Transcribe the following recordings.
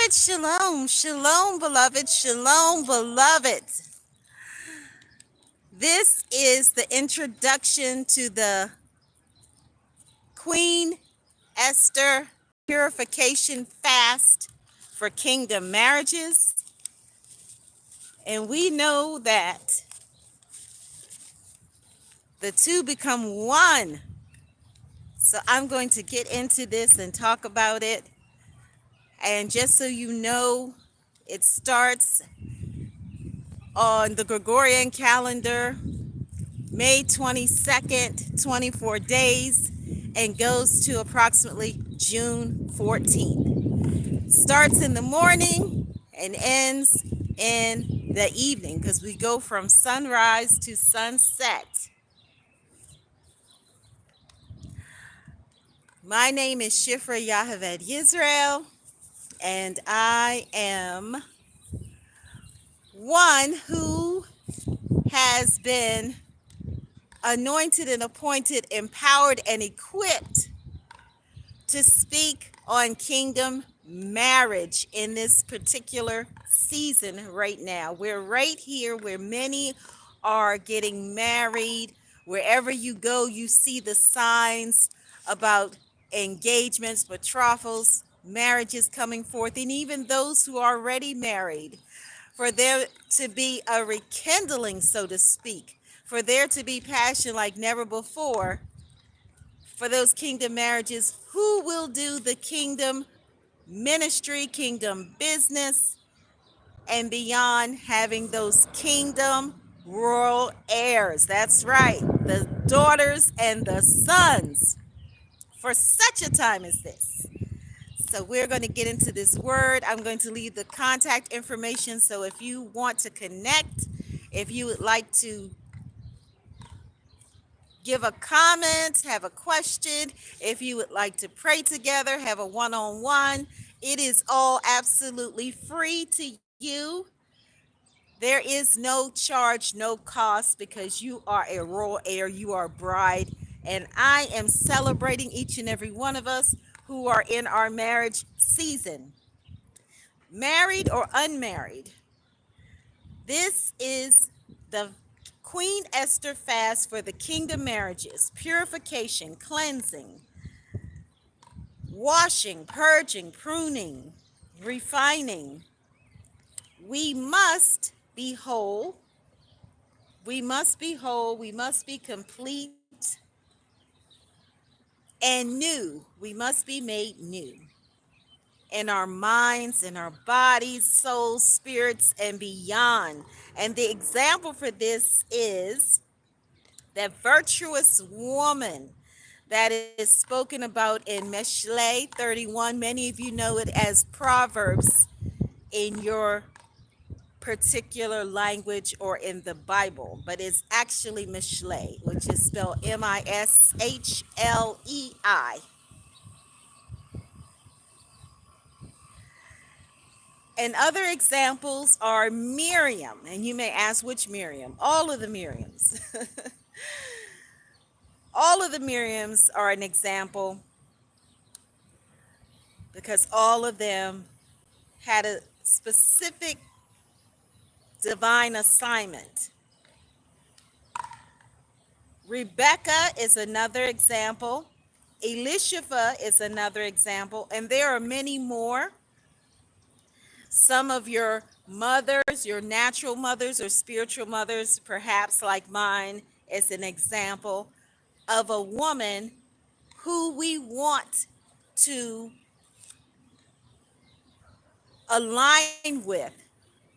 Shalom, shalom, beloved, shalom, beloved. This is the introduction to the Queen Ester Purification Fast for Kingdom Marriages. And we know that the two become one. So I'm going to get into this and talk about it. And just so you know, it starts on the Gregorian calendar, May 22nd, 24 days, and goes to approximately June 14th. Starts in the morning and ends in the evening because we go from sunrise to sunset. My name is Shifrahyochevedyisrael, and I am one who has been anointed and appointed, empowered and equipped to speak on kingdom marriage in this particular season right now. We're right here where many are getting married. Wherever you go, you see the signs about engagements, betrothals, marriages coming forth, and even those who are already married, for there to be a rekindling, so to speak, for there to be passion like never before for those kingdom marriages. Who will do the kingdom ministry, kingdom business, and beyond, having those kingdom royal heirs? That's right, the daughters and the sons, for such a time as this. So we're going to get into this word. I'm going to leave the contact information. So if you want to connect, if you would like to give a comment, have a question, if you would like to pray together, have a one-on-one, it is all absolutely free to you. There is no charge, no cost, because you are a royal heir, you are a bride, and I am celebrating each and every one of us who are in our marriage season, married or unmarried. This is the Queen Ester fast for the kingdom marriages: purification, cleansing, washing, purging, pruning, refining. We must be whole. We must be whole. We must be complete and new. We must be made new in our minds, in our bodies, souls, spirits, and beyond. And the example for this is that virtuous woman that is spoken about in Mishle 31. Many of you know it as Proverbs in your particular language or in the Bible, but it's actually Mishle, which is spelled Mishlei. And other examples are Miriam, and you may ask, which Miriam? All of the Miriams. All of the Miriams are an example because all of them had a specific divine assignment. Rebecca is another example. Elishapha is another example, and there are many more. Some of your mothers, your natural mothers or spiritual mothers, perhaps like mine, is an example of a woman who we want to align with,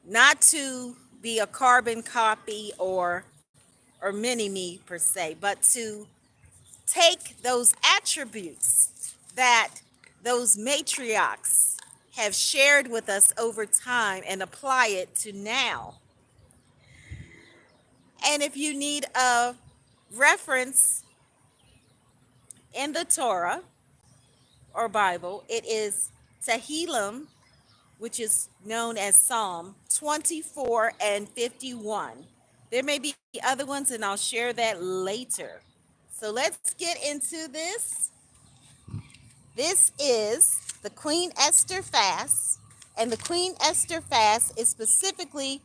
not to be a carbon copy or mini me per se, but to take those attributes that those matriarchs have shared with us over time and apply it to now. And if you need a reference in the Torah or Bible, it is Tehillim, which is known as Psalm 24 and 51. There may be other ones, and I'll share that later. So let's get into this. This is the Queen Ester fast, And the Queen Esther fast is specifically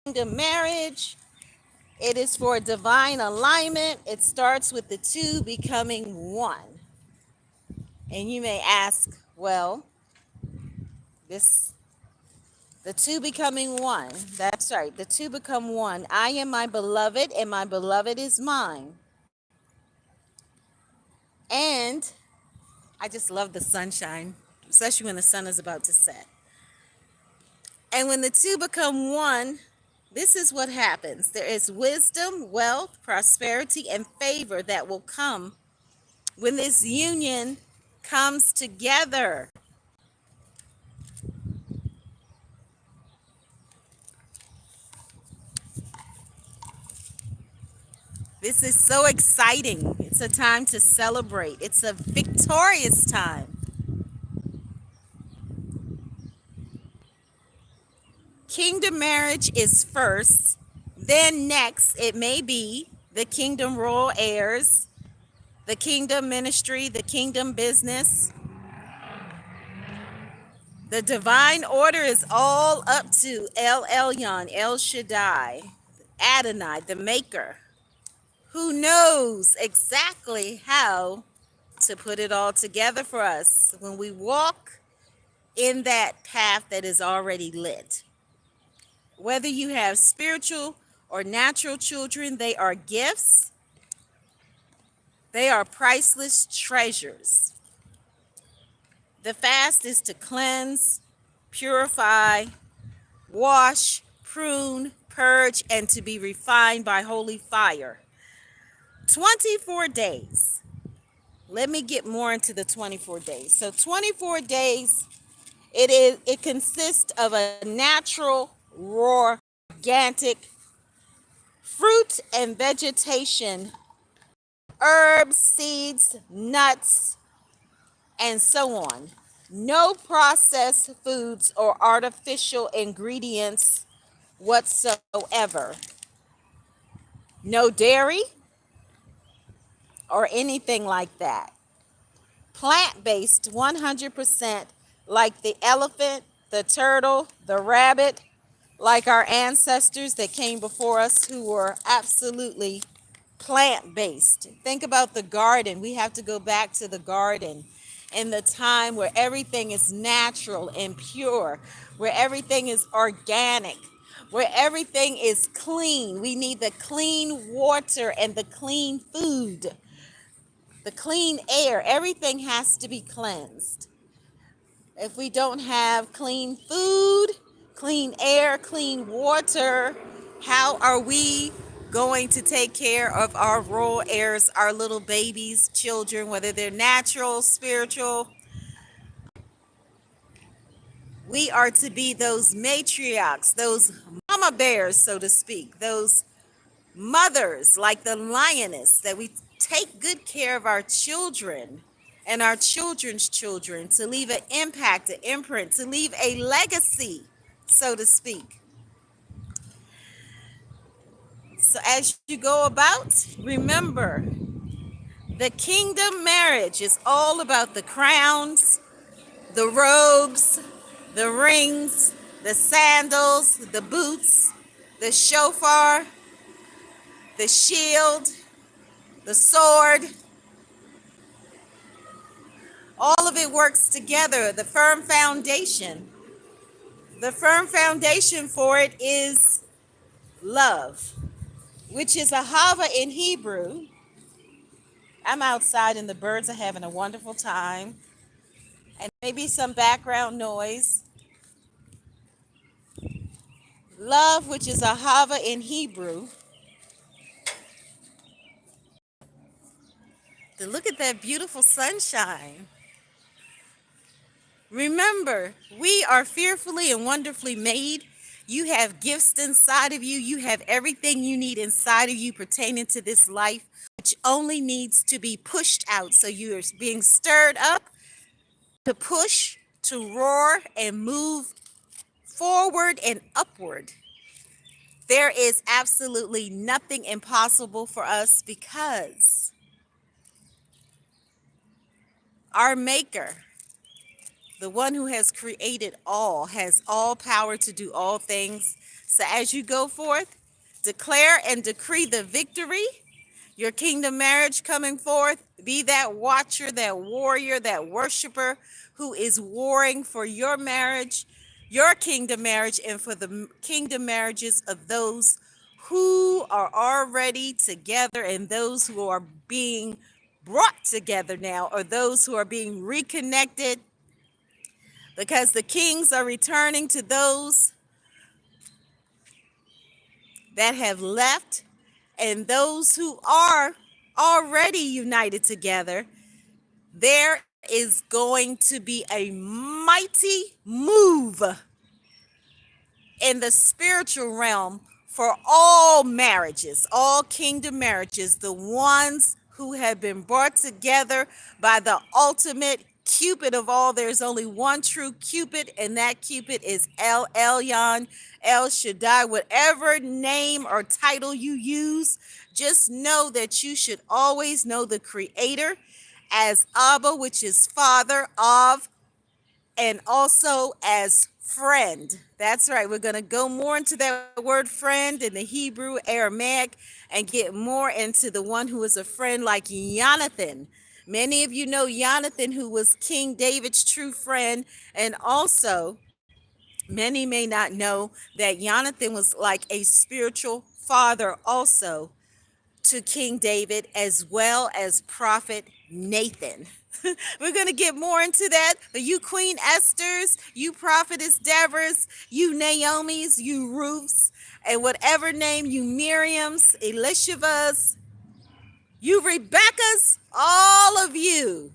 kingdom marriage. It is for divine alignment. It starts with the two becoming one. And you may ask, well, the two becoming one. That's right. The two become one. I am my beloved, and my beloved is mine. And I just love the sunshine, especially when the sun is about to set. And when the two become one, this is what happens. There is wisdom, wealth, prosperity, and favor that will come when this union comes together. This is so exciting. It's a time to celebrate. It's a victorious time. Kingdom marriage is first. Then next, it may be the kingdom royal heirs, the kingdom ministry, the kingdom business. The divine order is all up to ELYON, El Shaddai, Adonai, the maker, who knows exactly how to put it all together for us when we walk in that path that is already lit. Whether you have spiritual or natural children, they are gifts. They are priceless treasures. The fast is to cleanse, purify, wash, prune, purge, and to be refined by holy fire. 24 days. Let me get more into the 24 days. So 24 days, it consists of a natural, raw, organic fruit and vegetation, herbs, seeds, nuts, and so on. No processed foods or artificial ingredients whatsoever. No dairy or anything like that. Plant-based 100%, like the elephant, the turtle, the rabbit, like our ancestors that came before us who were absolutely plant-based. Think about the garden. We have to go back to the garden in the time where everything is natural and pure, where everything is organic, where everything is clean. We need the clean water and the clean food, the clean air. Everything has to be cleansed. If we don't have clean food, clean air, clean water, how are we going to take care of our royal heirs, our little babies, children, whether they're natural, spiritual? We are to be those matriarchs, those mama bears, so to speak, those mothers like the lioness, that we take good care of our children and our children's children, to leave an impact, an imprint, to leave a legacy, so to speak. So as you go about, remember, the kingdom marriage is all about the crowns, the robes, the rings, the sandals, the boots, the shofar, the shield, the sword. All of it works together. The firm foundation. The firm foundation for it is love, which is a hava in Hebrew. I'm outside and the birds are having a wonderful time. And maybe some background noise. Love, which is a hava in Hebrew. Look at that beautiful sunshine. Remember, we are fearfully and wonderfully made. You have gifts inside of you. You have everything you need inside of you pertaining to this life, which only needs to be pushed out. So you are being stirred up to push, to roar, and move forward and upward. There is absolutely nothing impossible for us, because our Maker, The one who has created all, has all power to do all things. So as you go forth, declare and decree the victory, your kingdom marriage coming forth. Be that watcher, that warrior, that worshiper who is warring for your marriage, your kingdom marriage, and for the kingdom marriages of those who are already together and those who are being brought together now, or those who are being reconnected, because the kings are returning to those that have left, and those who are already united together. There is going to be a mighty move in the spiritual realm for all marriages, all kingdom marriages, the ones who have been brought together by the ultimate Cupid of all. There's only one true Cupid, and that Cupid is ELYON, El Shaddai. Whatever name or title you use, just know that you should always know the Creator as Abba, which is Father of, and also as friend. That's right. We're going to go more into that word friend in the Hebrew, Aramaic, and get more into the one who is a friend like Jonathan. Many of you know Jonathan, who was King David's true friend, and also many may not know that Jonathan was like a spiritual father also to King David, as well as Prophet Nathan. We're going to get more into that. But you Queen Esther's, you Prophetess Deborah's, you Naomi's, you Ruth's, and whatever name, you Miriam's, Elisha's, you Rebecca's, all of you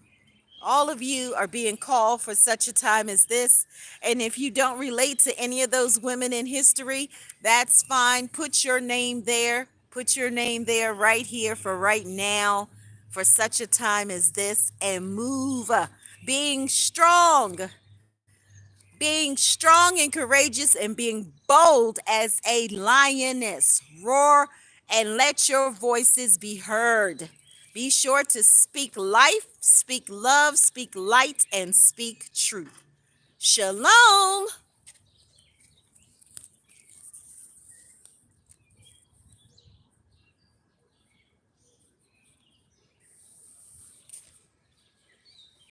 are being called for such a time as this. And if you don't relate to any of those women in history, that's fine. Put your name there. Put your name there right here for right now, for such a time as this, and move. Being strong and courageous, and being bold as a lioness. Roar and let your voices be heard. Be sure to speak life, speak love, speak light, and speak truth. Shalom.